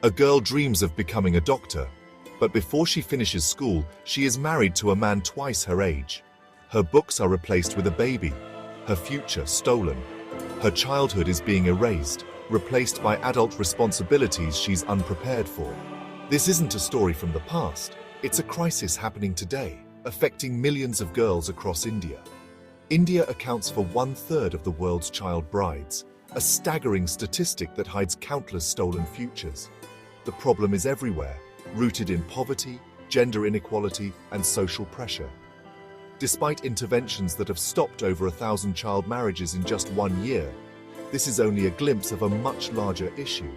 A girl dreams of becoming a doctor, but before she finishes school, she is married to a man twice her age. Her books are replaced with a baby, her future stolen. Her childhood is being erased, replaced by adult responsibilities she's unprepared for. This isn't a story from the past, it's a crisis happening today, affecting millions of girls across India. India accounts for 1/3 of the world's child brides, a staggering statistic that hides countless stolen futures. The problem is everywhere, rooted in poverty, gender inequality, and social pressure. Despite interventions that have stopped over 1,000 child marriages in just 1 year, this is only a glimpse of a much larger issue.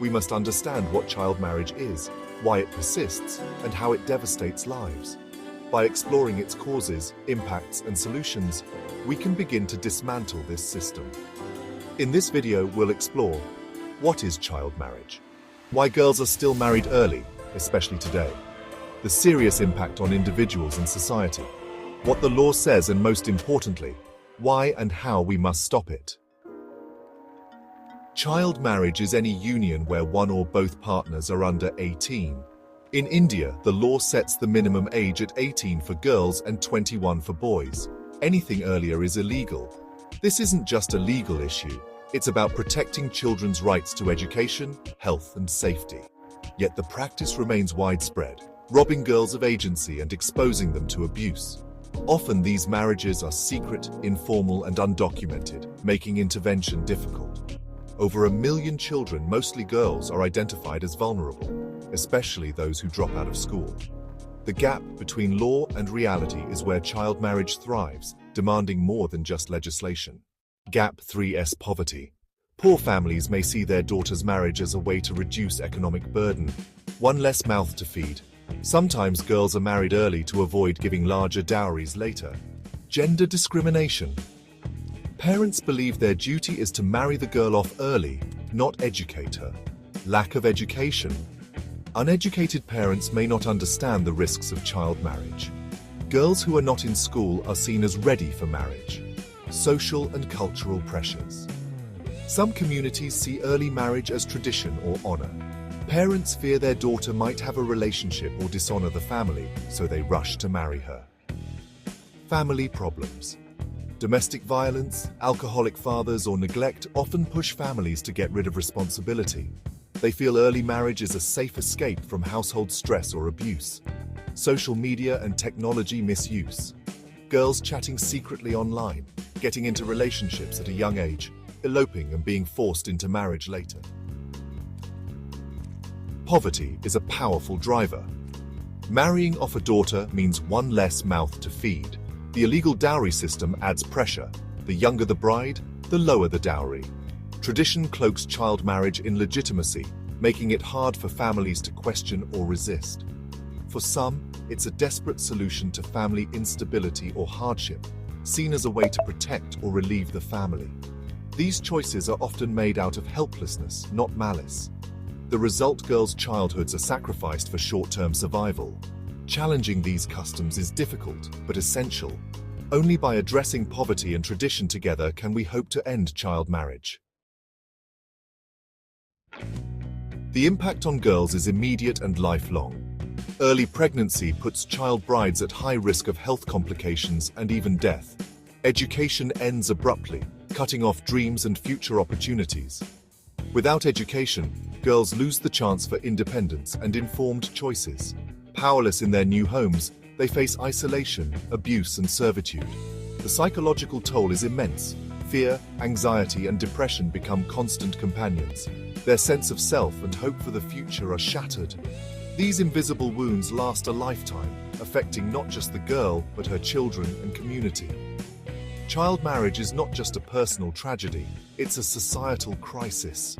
We must understand what child marriage is, why it persists, and how it devastates lives. By exploring its causes, impacts, and solutions, we can begin to dismantle this system. In this video, we'll explore what is child marriage, why girls are still married early, especially today, the serious impact on individuals and society, what the law says, and most importantly, why and how we must stop it. Child marriage is any union where one or both partners are under 18. In India, the law sets the minimum age at 18 for girls and 21 for boys. Anything earlier is illegal. This isn't just a legal issue, it's about protecting children's rights to education, health, and safety. Yet the practice remains widespread, robbing girls of agency and exposing them to abuse. Often these marriages are secret, informal, and undocumented, making intervention difficult. Over 1 million children, mostly girls, are identified as vulnerable, especially those who drop out of school. The gap between law and reality is where child marriage thrives, demanding more than just legislation. Gap 3's poverty. Poor families may see their daughter's marriage as a way to reduce economic burden, one less mouth to feed. Sometimes girls are married early to avoid giving larger dowries later. Gender discrimination. Parents believe their duty is to marry the girl off early, not educate her. Lack of education. Uneducated parents may not understand the risks of child marriage. Girls who are not in school are seen as ready for marriage. Social and cultural pressures. Some communities see early marriage as tradition or honor. Parents fear their daughter might have a relationship or dishonor the family, so they rush to marry her. Family problems. Domestic violence, alcoholic fathers, or neglect often push families to get rid of responsibility. They feel early marriage is a safe escape from household stress or abuse. Social media and technology misuse. Girls chatting secretly online, getting into relationships at a young age, eloping and being forced into marriage later. Poverty is a powerful driver. Marrying off a daughter means one less mouth to feed. The illegal dowry system adds pressure. The younger the bride, the lower the dowry. Tradition cloaks child marriage in legitimacy, making it hard for families to question or resist. For some, it's a desperate solution to family instability or hardship, seen as a way to protect or relieve the family. These choices are often made out of helplessness, not malice. The result: girls' childhoods are sacrificed for short-term survival. Challenging these customs is difficult, but essential. Only by addressing poverty and tradition together can we hope to end child marriage. The impact on girls is immediate and lifelong. Early pregnancy puts child brides at high risk of health complications and even death. Education ends abruptly, cutting off dreams and future opportunities. Without education, girls lose the chance for independence and informed choices. Powerless in their new homes, they face isolation, abuse, and servitude. The psychological toll is immense. Fear, anxiety, and depression become constant companions. Their sense of self and hope for the future are shattered. These invisible wounds last a lifetime, affecting not just the girl, but her children and community. Child marriage is not just a personal tragedy, it's a societal crisis.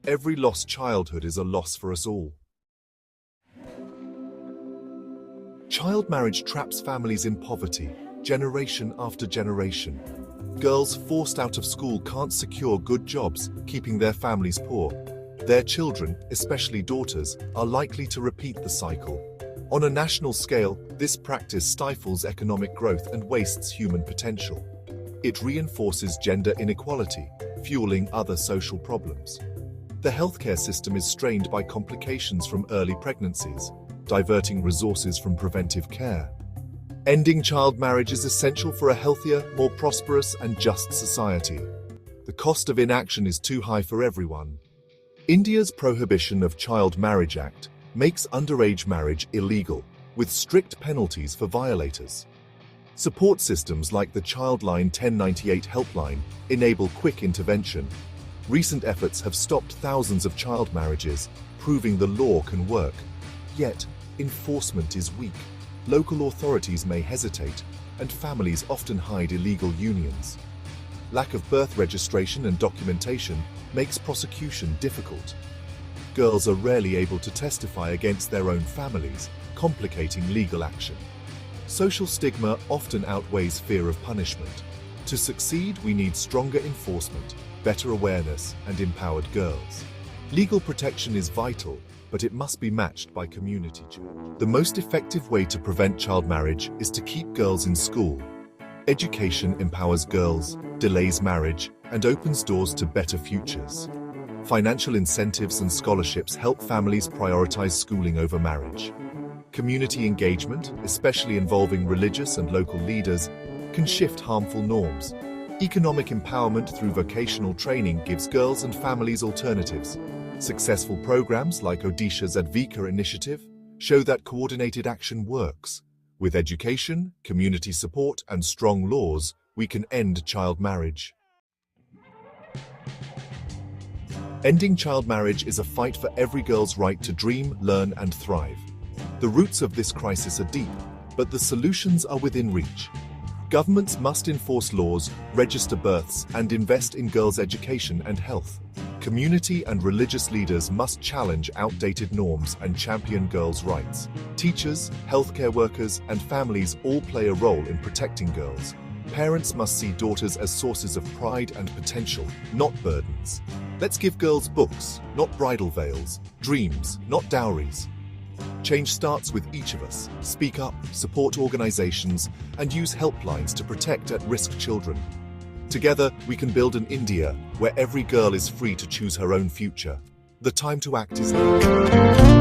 Every lost childhood is a loss for us all. Child marriage traps families in poverty, generation after generation. Girls forced out of school can't secure good jobs, keeping their families poor. Their children, especially daughters, are likely to repeat the cycle. On a national scale, this practice stifles economic growth and wastes human potential. It reinforces gender inequality, fueling other social problems. The healthcare system is strained by complications from early pregnancies, diverting resources from preventive care. Ending child marriage is essential for a healthier, more prosperous, and just society. The cost of inaction is too high for everyone. India's Prohibition of Child Marriage Act makes underage marriage illegal, with strict penalties for violators. Support systems like the Childline 1098 helpline enable quick intervention. Recent efforts have stopped thousands of child marriages, proving the law can work. Yet, enforcement is weak. Local authorities may hesitate, and families often hide illegal unions. Lack of birth registration and documentation makes prosecution difficult. Girls are rarely able to testify against their own families, complicating legal action. Social stigma often outweighs fear of punishment. To succeed, we need stronger enforcement, better awareness, and empowered girls. Legal protection is vital, but it must be matched by community change. The most effective way to prevent child marriage is to keep girls in school. Education empowers girls, delays marriage, and opens doors to better futures. Financial incentives and scholarships help families prioritize schooling over marriage. Community engagement, especially involving religious and local leaders, can shift harmful norms. Economic empowerment through vocational training gives girls and families alternatives. Successful programs like Odisha's Advika initiative show that coordinated action works. With education, community support, and strong laws, we can end child marriage. Ending child marriage is a fight for every girl's right to dream, learn, and thrive. The roots of this crisis are deep, but the solutions are within reach. Governments must enforce laws, register births, and invest in girls' education and health. Community and religious leaders must challenge outdated norms and champion girls' rights. Teachers, healthcare workers, and families all play a role in protecting girls. Parents must see daughters as sources of pride and potential, not burdens. Let's give girls books, not bridal veils, dreams, not dowries. Change starts with each of us. Speak up, support organizations, and use helplines to protect at-risk children. Together, we can build an India where every girl is free to choose her own future. The time to act is now.